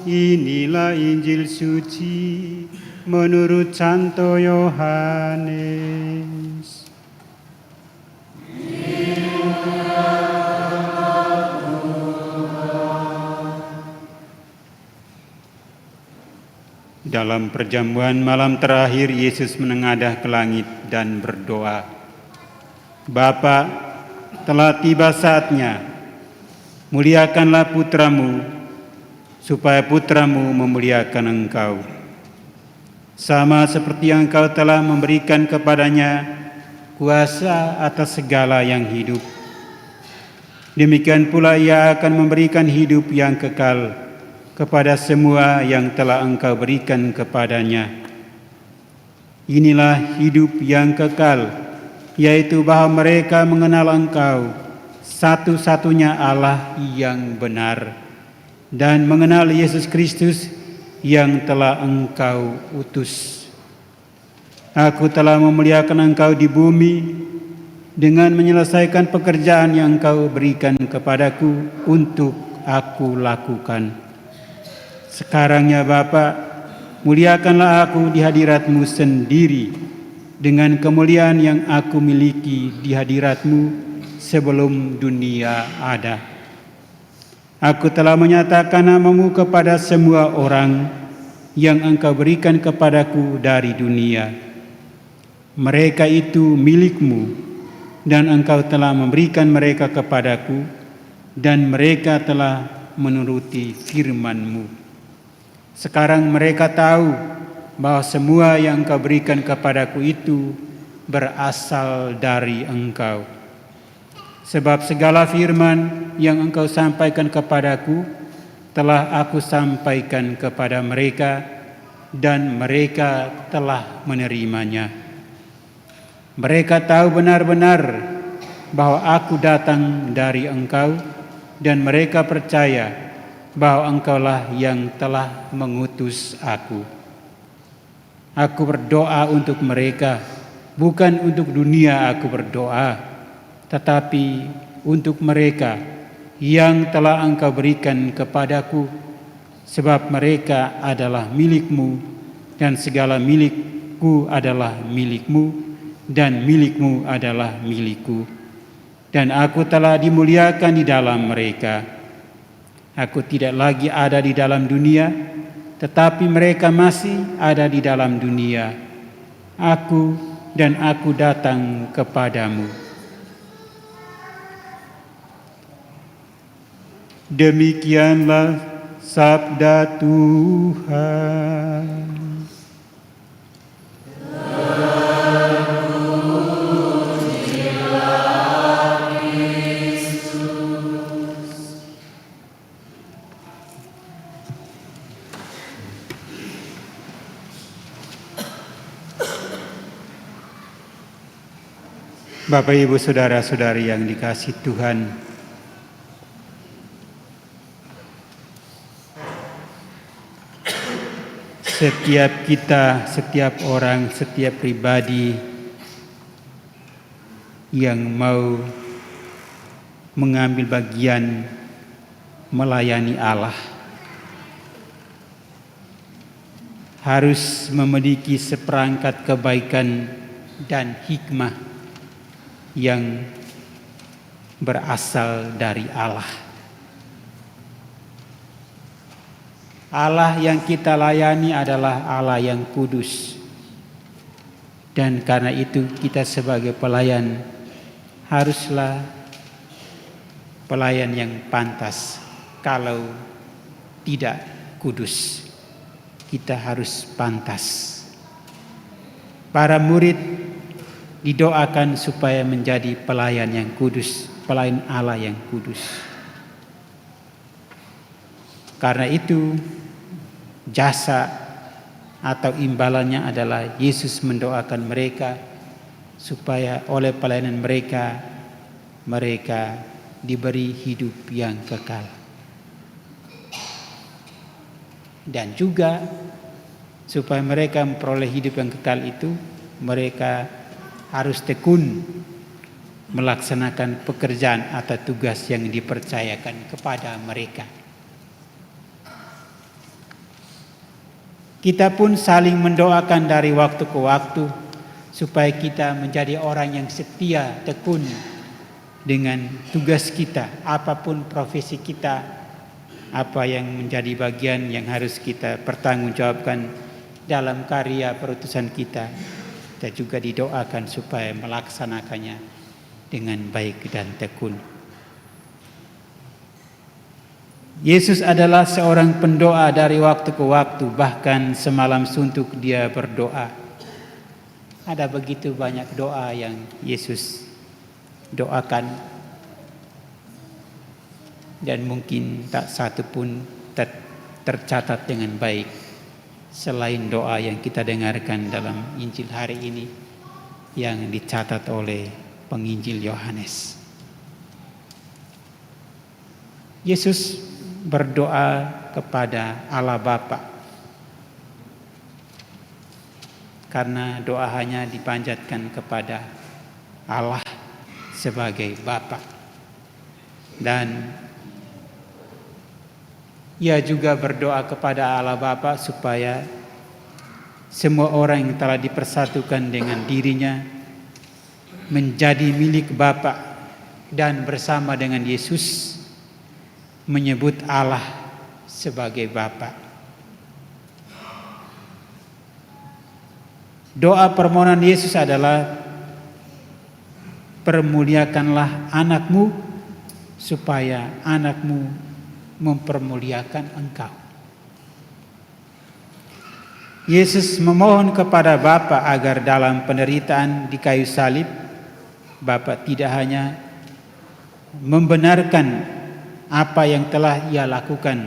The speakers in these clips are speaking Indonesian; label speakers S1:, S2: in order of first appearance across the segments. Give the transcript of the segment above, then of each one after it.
S1: Inilah Injil suci menurut Santo Yohanes. Dalam perjamuan malam terakhir, Yesus menengadah ke langit dan berdoa, "Bapa, telah tiba saatnya, muliakanlah putramu, supaya putramu memuliakan engkau. Sama seperti yang engkau telah memberikan kepadanya kuasa atas segala yang hidup. Demikian pula ia akan memberikan hidup yang kekal kepada semua yang telah engkau berikan kepadanya. Inilah hidup yang kekal, yaitu bahwa mereka mengenal engkau, satu-satunya Allah yang benar, dan mengenal Yesus Kristus yang telah engkau utus. Aku telah memuliakan engkau di bumi dengan menyelesaikan pekerjaan yang engkau berikan kepadaku untuk aku lakukan. Sekarang ya Bapa, muliakanlah aku di hadirat-Mu sendiri dengan kemuliaan yang aku miliki di hadirat-Mu sebelum dunia ada. Aku telah menyatakan nama-Mu kepada semua orang yang Engkau berikan kepadaku dari dunia. Mereka itu milik-Mu, dan Engkau telah memberikan mereka kepadaku, dan mereka telah menuruti firman-Mu. Sekarang mereka tahu bahwa semua yang Engkau berikan kepadaku itu berasal dari Engkau. Sebab segala firman yang Engkau sampaikan kepadaku telah aku sampaikan kepada mereka, dan mereka telah menerimanya. Mereka tahu benar-benar bahwa aku datang dari Engkau, dan mereka percaya bahwa Engkaulah yang telah mengutus aku. Aku berdoa untuk mereka, bukan untuk dunia aku berdoa, tetapi untuk mereka yang telah Engkau berikan kepadaku, sebab mereka adalah milik-Mu, dan segala milikku adalah milik-Mu, dan milik-Mu adalah milikku. Dan aku telah dimuliakan di dalam mereka. Aku tidak lagi ada di dalam dunia, tetapi mereka masih ada di dalam dunia. Aku datang kepadamu." Demikianlah sabda Tuhan. Bapak, Ibu, saudara-saudari yang dikasihi Tuhan, setiap kita, setiap orang, setiap pribadi yang mau mengambil bagian melayani Allah harus memiliki seperangkat kebaikan dan hikmah yang berasal dari Allah. Allah yang kita layani adalah Allah yang kudus. Dan karena itu kita sebagai pelayan haruslah pelayan yang pantas. Kalau tidak kudus, kita harus pantas. Para murid didoakan supaya menjadi pelayan yang kudus, pelayan Allah yang kudus. Karena itu jasa atau imbalannya adalah Yesus mendoakan mereka supaya oleh pelayanan mereka diberi hidup yang kekal. Dan juga supaya mereka memperoleh hidup yang kekal itu, mereka harus tekun melaksanakan pekerjaan atau tugas yang dipercayakan kepada mereka. Kita pun saling mendoakan dari waktu ke waktu supaya kita menjadi orang yang setia, tekun dengan tugas kita, apapun profesi kita, apa yang menjadi bagian yang harus kita pertanggungjawabkan dalam karya perutusan kita. Kita juga didoakan supaya melaksanakannya dengan baik dan tekun. Yesus adalah seorang pendoa dari waktu ke waktu, bahkan semalam suntuk dia berdoa. Ada begitu banyak doa yang Yesus doakan, dan mungkin tak satu pun tercatat dengan baik selain doa yang kita dengarkan dalam Injil hari ini yang dicatat oleh penginjil Yohanes. Yesus berdoa kepada Allah Bapa, karena doa hanya dipanjatkan kepada Allah sebagai Bapa. Dan ia juga berdoa kepada Allah Bapa supaya semua orang yang telah dipersatukan dengan dirinya menjadi milik Bapa, dan bersama dengan Yesus menyebut Allah sebagai Bapa. Doa permohonan Yesus adalah, permuliakanlah anakmu supaya anakmu mempermuliakan engkau. Yesus memohon kepada Bapa agar dalam penderitaan di kayu salib, Bapa tidak hanya membenarkan apa yang telah ia lakukan,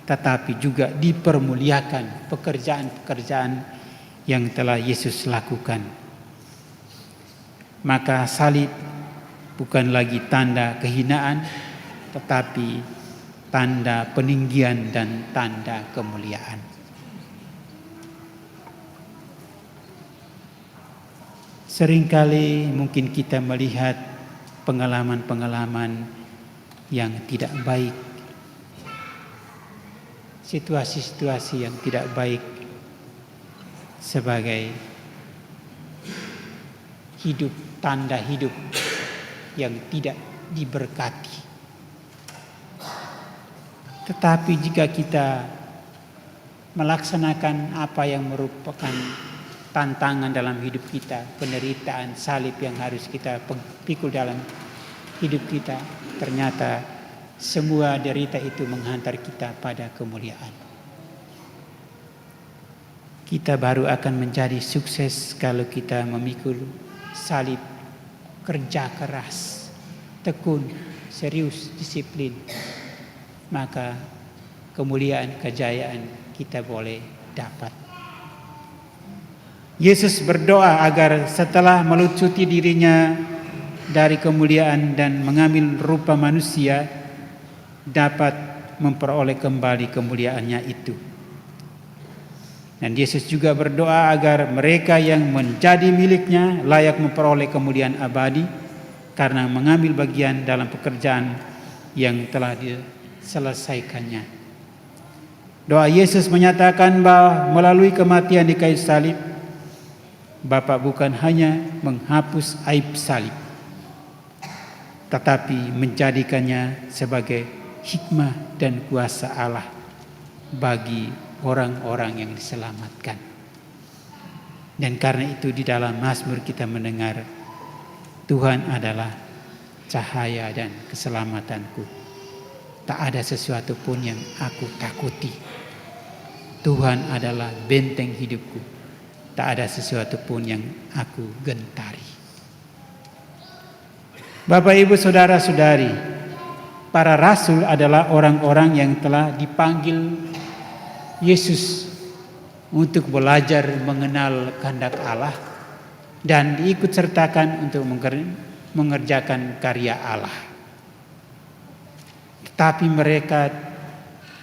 S1: tetapi juga dipermuliakan pekerjaan-pekerjaan yang telah Yesus lakukan. Maka salib bukan lagi tanda kehinaan, tetapi tanda peninggian dan tanda kemuliaan. Seringkali mungkin kita melihat pengalaman-pengalaman yang tidak baik, situasi-situasi yang tidak baik sebagai hidup, tanda hidup yang tidak diberkati. Tetapi jika kita melaksanakan apa yang merupakan tantangan dalam hidup kita, penderitaan salib yang harus kita pikul dalam hidup kita, ternyata semua derita itu menghantar kita pada kemuliaan. Kita baru akan menjadi sukses kalau kita memikul salib, kerja keras, tekun, serius, disiplin. Maka kemuliaan, kejayaan kita boleh dapat. Yesus berdoa agar setelah melucuti dirinya dari kemuliaan dan mengambil rupa manusia, dapat memperoleh kembali kemuliaannya itu. Dan Yesus juga berdoa agar mereka yang menjadi miliknya layak memperoleh kemuliaan abadi karena mengambil bagian dalam pekerjaan yang telah diselesaikannya. Doa Yesus menyatakan bahwa melalui kematian di kayu salib, Bapa bukan hanya menghapus aib salib, tetapi menjadikannya sebagai hikmah dan kuasa Allah bagi orang-orang yang diselamatkan. Dan karena itu di dalam Mazmur kita mendengar, Tuhan adalah cahaya dan keselamatanku. Tak ada sesuatu pun yang aku takuti. Tuhan adalah benteng hidupku. Tak ada sesuatu pun yang aku gentari. Bapak, Ibu, Saudara-saudari, para rasul adalah orang-orang yang telah dipanggil Yesus untuk belajar mengenal kehendak Allah dan diikut sertakan untuk mengerjakan karya Allah. Tetapi mereka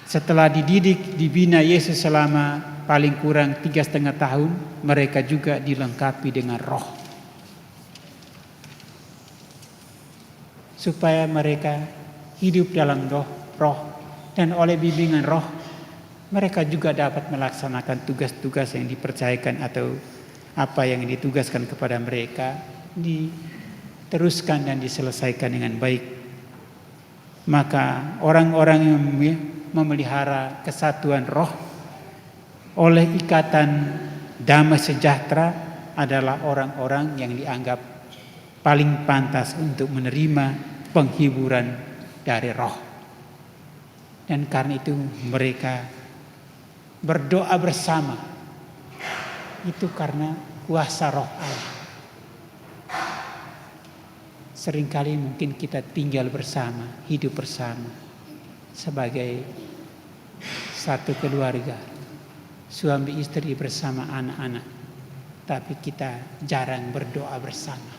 S1: setelah dididik, dibina Yesus selama paling kurang 3,5 tahun, mereka juga dilengkapi dengan roh, supaya mereka hidup dalam roh dan oleh bimbingan roh mereka juga dapat melaksanakan tugas-tugas yang dipercayakan atau apa yang ditugaskan kepada mereka diteruskan dan diselesaikan dengan baik. Maka orang-orang yang memelihara kesatuan roh oleh ikatan damai sejahtera adalah orang-orang yang dianggap paling pantas untuk menerima penghiburan dari roh. Dan karena itu mereka berdoa bersama. Itu karena kuasa roh Allah. Seringkali mungkin kita tinggal bersama, hidup bersama sebagai satu keluarga, suami istri bersama anak-anak, tapi kita jarang berdoa bersama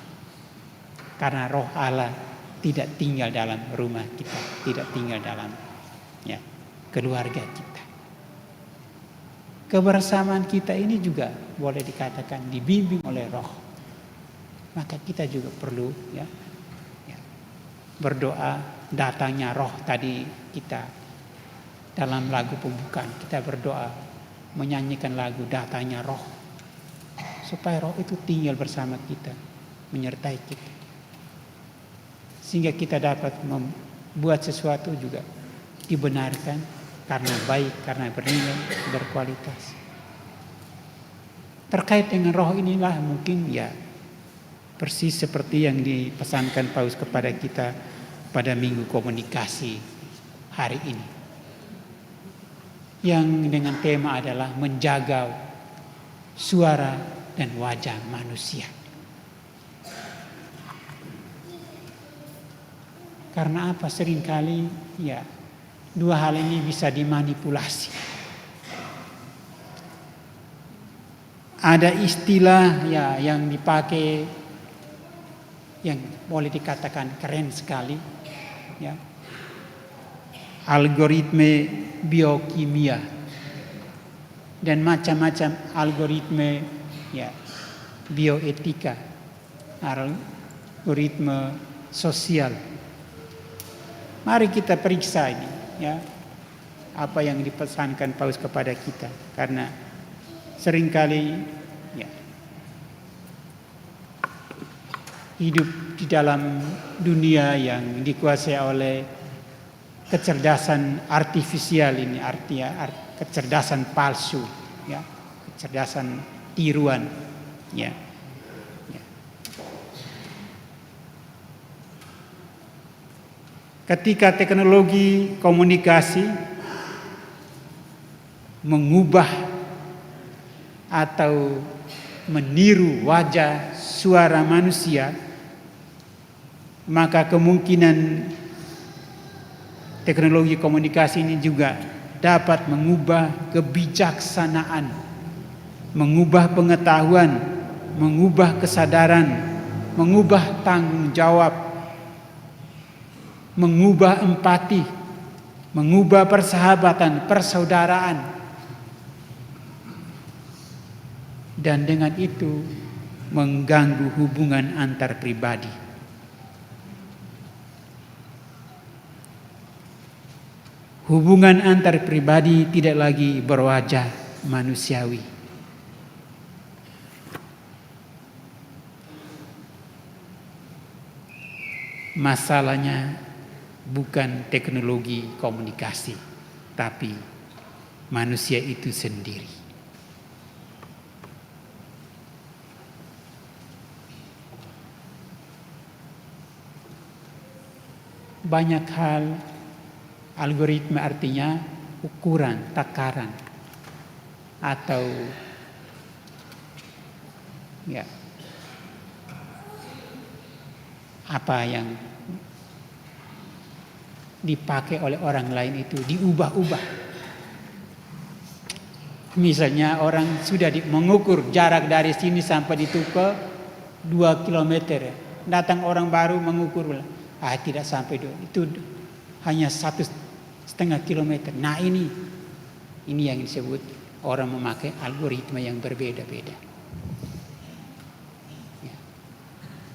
S1: karena roh Allah tidak tinggal dalam rumah kita, tidak tinggal dalam keluarga kita. Kebersamaan kita ini juga boleh dikatakan dibimbing oleh roh. Maka kita juga perlu berdoa datangnya roh. Tadi kita dalam lagu pembukaan kita berdoa menyanyikan lagu datangnya roh, supaya roh itu tinggal bersama kita, menyertai kita, sehingga kita dapat membuat sesuatu juga dibenarkan karena baik, karena bernilai, berkualitas. Terkait dengan roh inilah mungkin persis seperti yang dipesankan Paus kepada kita pada Minggu Komunikasi hari ini, yang dengan tema adalah menjaga suara dan wajah manusia. Karena apa? Seringkali dua hal ini bisa dimanipulasi. Ada istilah yang dipakai yang boleh dikatakan keren sekali, algoritme biokimia dan macam-macam algoritme bioetika, algoritme sosial. Mari kita periksa ini apa yang dipesankan Paus kepada kita, karena seringkali hidup di dalam dunia yang dikuasai oleh kecerdasan artifisial ini, artinya kecerdasan palsu, kecerdasan tiruan, Ketika teknologi komunikasi mengubah atau meniru wajah suara manusia, maka kemungkinan teknologi komunikasi ini juga dapat mengubah kebijaksanaan, mengubah pengetahuan, mengubah kesadaran, mengubah tanggung jawab, mengubah empati, mengubah persahabatan, persaudaraan. Dan dengan itu mengganggu hubungan antar pribadi. Hubungan antar pribadi tidak lagi berwajah manusiawi. Masalahnya bukan teknologi komunikasi, tapi manusia itu sendiri. Banyak hal, algoritma artinya ukuran, takaran, atau apa yang dipakai oleh orang lain itu diubah-ubah. Misalnya orang sudah mengukur jarak dari sini sampai di Tuke 2 kilometer. Datang orang baru mengukur, tidak sampai itu hanya 1,5 kilometer. Nah ini yang disebut orang memakai algoritma yang berbeda-beda.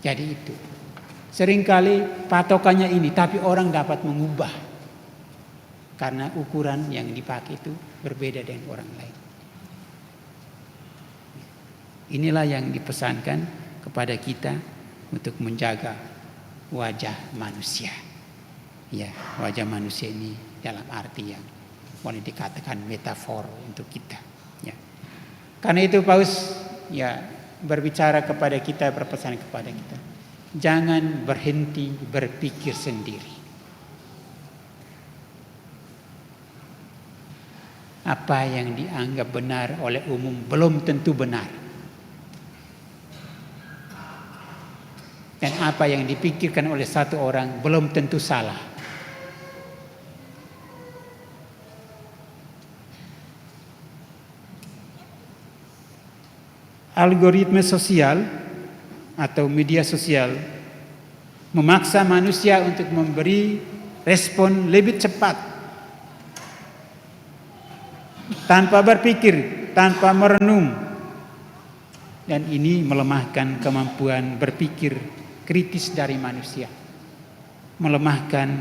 S1: Jadi itu seringkali patokannya ini, tapi orang dapat mengubah. karena ukuran yang dipakai itu berbeda dengan orang lain. Inilah yang dipesankan kepada kita untuk menjaga wajah manusia. Ya, wajah manusia ini dalam arti yang boleh dikatakan metafor untuk kita. Ya. Karena itu Paus ya berbicara kepada kita, berpesan kepada kita, jangan berhenti berpikir sendiri. Apa yang dianggap benar oleh umum belum tentu benar. Dan apa yang dipikirkan oleh satu orang belum tentu salah. Algoritma sosial atau media sosial memaksa manusia untuk memberi respon lebih cepat, tanpa berpikir, tanpa merenung, dan ini melemahkan kemampuan berpikir kritis dari manusia, melemahkan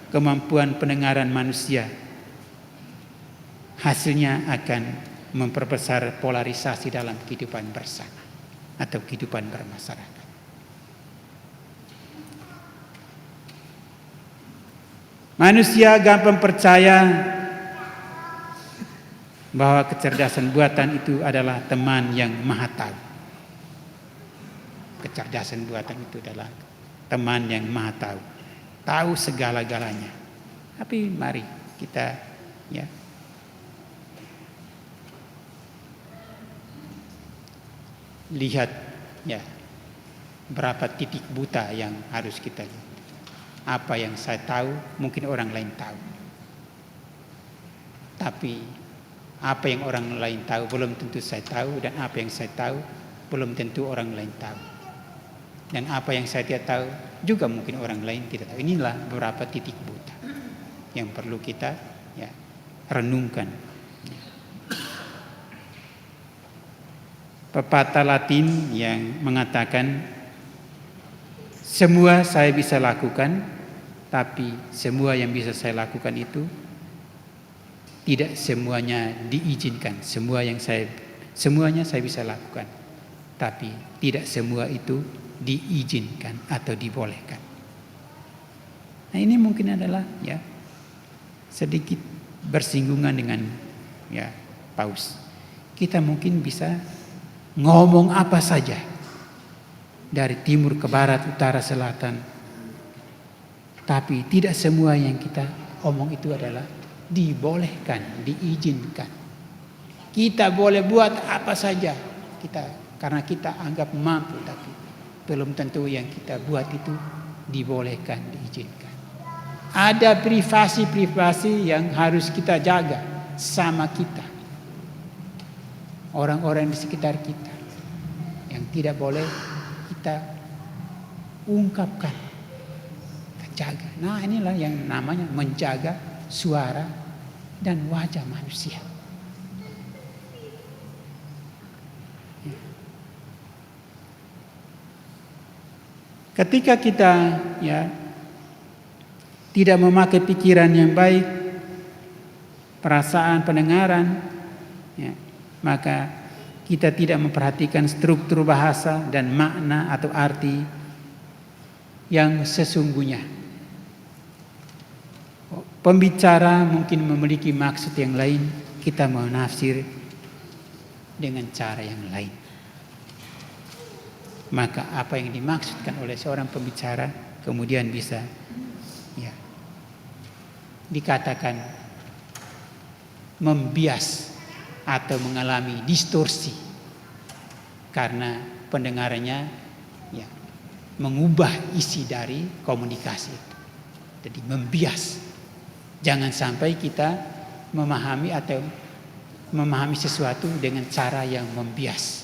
S1: kemampuan pendengaran manusia. Hasilnya akan memperbesar polarisasi dalam kehidupan bersama atau kehidupan bermasyarakat. Manusia gampang percaya bahwa kecerdasan buatan itu adalah teman yang maha tahu. Kecerdasan buatan itu adalah teman yang maha tahu, tahu segala-galanya. Tapi mari kita ya lihat ya berapa titik buta yang harus kita lihat. Apa yang saya tahu mungkin orang lain tahu, tapi apa yang orang lain tahu belum tentu saya tahu, dan apa yang saya tahu belum tentu orang lain tahu, dan apa yang saya tidak tahu juga mungkin orang lain tidak tahu. Inilah beberapa titik buta yang perlu kita ya renungkan. Pepatah Latin yang mengatakan semua saya bisa lakukan, tapi semua yang bisa saya lakukan itu tidak semuanya diizinkan. Semuanya saya bisa lakukan, tapi tidak semua itu diizinkan atau dibolehkan. Nah, ini mungkin adalah ya sedikit bersinggungan dengan ya Paus. Kita mungkin bisa ngomong apa saja dari timur ke barat, utara, selatan, tapi tidak semua yang kita omong itu adalah dibolehkan, diizinkan. Kita boleh buat apa saja karena kita anggap mampu, tapi belum tentu yang kita buat itu dibolehkan, diizinkan. Ada privasi yang harus kita jaga sama kita, orang-orang di sekitar kita, yang tidak boleh kita ungkapkan, kita jaga. Nah, inilah yang namanya menjaga suara dan wajah manusia. Ketika kita ya tidak memakai pikiran yang baik, perasaan, pendengaran, ya, maka kita tidak memperhatikan struktur bahasa dan makna atau arti yang sesungguhnya. Pembicara mungkin memiliki maksud yang lain, kita menafsir dengan cara yang lain. Maka apa yang dimaksudkan oleh seorang pembicara kemudian bisa ya dikatakan membias atau mengalami distorsi karena pendengarannya ya mengubah isi dari komunikasi. Jadi membias. Jangan sampai kita memahami sesuatu dengan cara yang membias.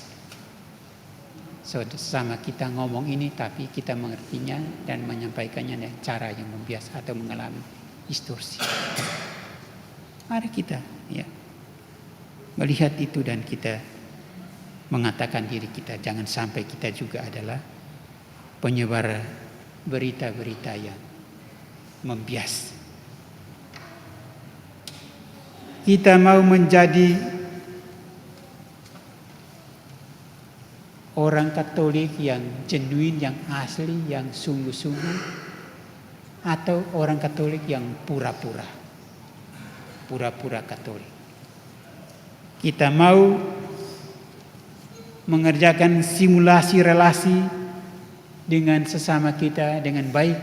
S1: Sama kita ngomong ini tapi kita mengertinya dan menyampaikannya dengan cara yang membias atau mengalami distorsi. Mari kita ya melihat itu dan kita mengatakan diri kita jangan sampai kita juga adalah penyebar berita-berita yang membias. kita mau menjadi orang Katolik yang genuine, yang asli, yang sungguh-sungguh, atau orang Katolik yang pura-pura Katolik. Kita mau mengerjakan simulasi relasi dengan sesama kita dengan baik,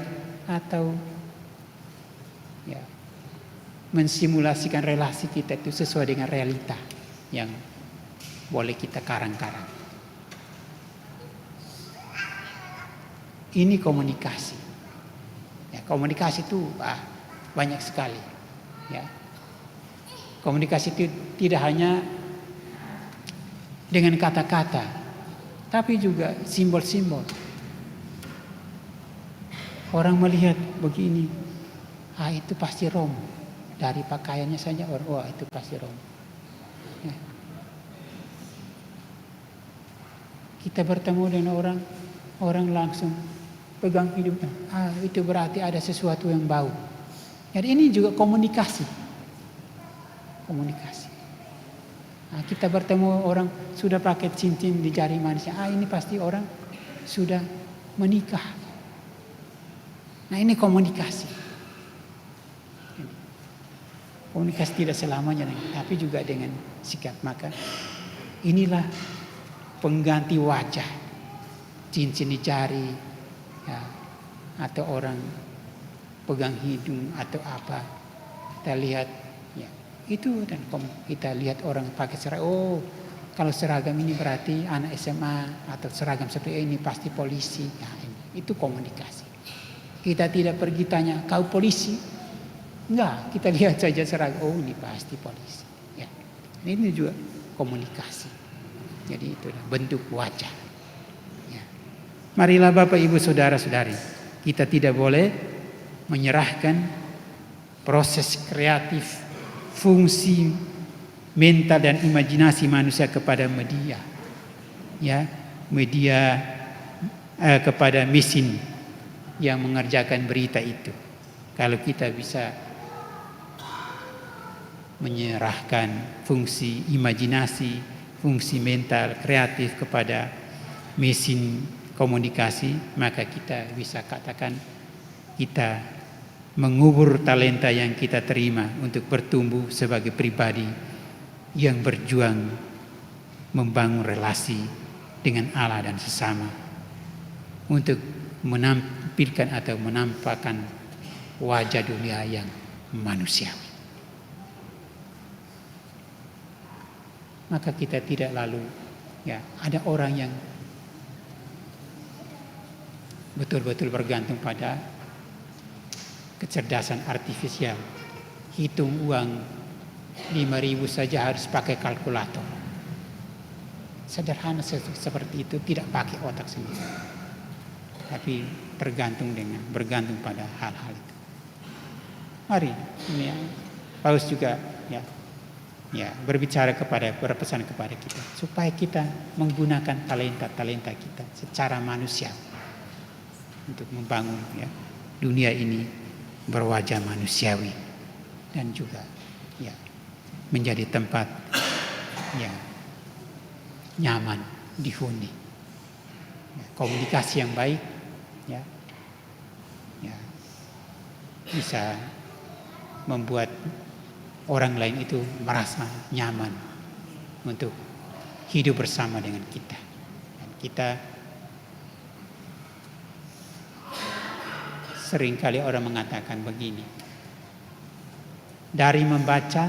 S1: atau ya, mensimulasikan relasi kita itu sesuai dengan realita yang boleh kita karang-karang. Ini komunikasi. Ya, komunikasi itu banyak sekali. Ya. Komunikasi itu tidak hanya dengan kata-kata, tapi juga simbol-simbol. Orang melihat begini, itu pasti Romo. Dari pakaiannya saja orang, itu pasti Romo. Ya. Kita bertemu dengan orang langsung pegang hidupnya. Itu berarti ada sesuatu yang bau. Jadi ini juga komunikasi. Kita bertemu orang sudah pakai cincin di jari manisnya. Ini pasti orang sudah menikah. Nah, ini komunikasi. Komunikasi tidak selamanya, tapi juga dengan sikap. Maka inilah pengganti wajah. Cincin di jari, ya, atau orang pegang hidung atau apa, kita lihat, ya, itu. Dan kita lihat orang pakai seragam, kalau seragam ini berarti anak SMA, atau seragam seperti ini pasti polisi. Ya, itu komunikasi. Kita tidak pergi tanya, kau polisi? Enggak, kita lihat saja seragam, ini pasti polisi. Ya, ini juga komunikasi. Jadi itulah bentuk wajah. Marilah Bapak Ibu Saudara-saudari, kita tidak boleh menyerahkan proses kreatif, fungsi mental dan imajinasi manusia kepada media. Ya, media kepada mesin yang mengerjakan berita itu. Kalau kita bisa menyerahkan fungsi imajinasi, fungsi mental, kreatif kepada mesin komunikasi, maka kita bisa katakan kita mengubur talenta yang kita terima untuk bertumbuh sebagai pribadi yang berjuang membangun relasi dengan Allah dan sesama untuk menampilkan atau menampakkan wajah dunia yang manusiawi. Maka kita tidak lalu, ya, ada orang yang betul-betul bergantung pada kecerdasan artifisial. Hitung uang 5.000 saja harus pakai kalkulator. Sederhana seperti itu, tidak pakai otak sendiri. Tapi bergantung pada hal-hal itu. Mari, ini ya, Paus juga berpesan kepada kita supaya kita menggunakan talenta kita secara manusiawi untuk membangun, ya, dunia ini berwajah manusiawi dan juga, ya, menjadi tempat yang nyaman dihuni. Ya, komunikasi yang baik, ya, bisa membuat orang lain itu merasa nyaman untuk hidup bersama dengan kita. Dan kita seringkali orang mengatakan begini, dari membaca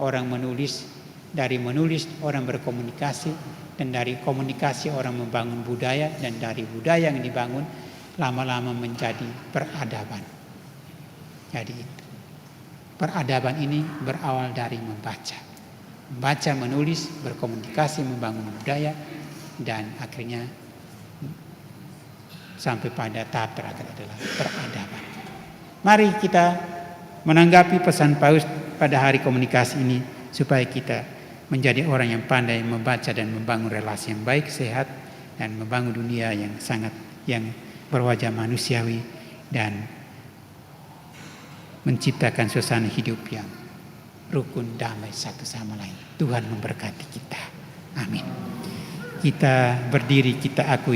S1: orang menulis, dari menulis orang berkomunikasi, dan dari komunikasi orang membangun budaya, dan dari budaya yang dibangun lama-lama menjadi peradaban. Jadi peradaban ini berawal dari membaca, menulis, berkomunikasi, membangun budaya, dan akhirnya sampai pada tahap terakhir adalah peradaban. Mari kita menanggapi pesan Paus pada hari komunikasi ini supaya kita menjadi orang yang pandai membaca dan membangun relasi yang baik, sehat, dan membangun dunia yang berwajah manusiawi dan menciptakan suasana hidup yang rukun damai satu sama lain. Tuhan memberkati kita. Amin. Kita berdiri, kita akui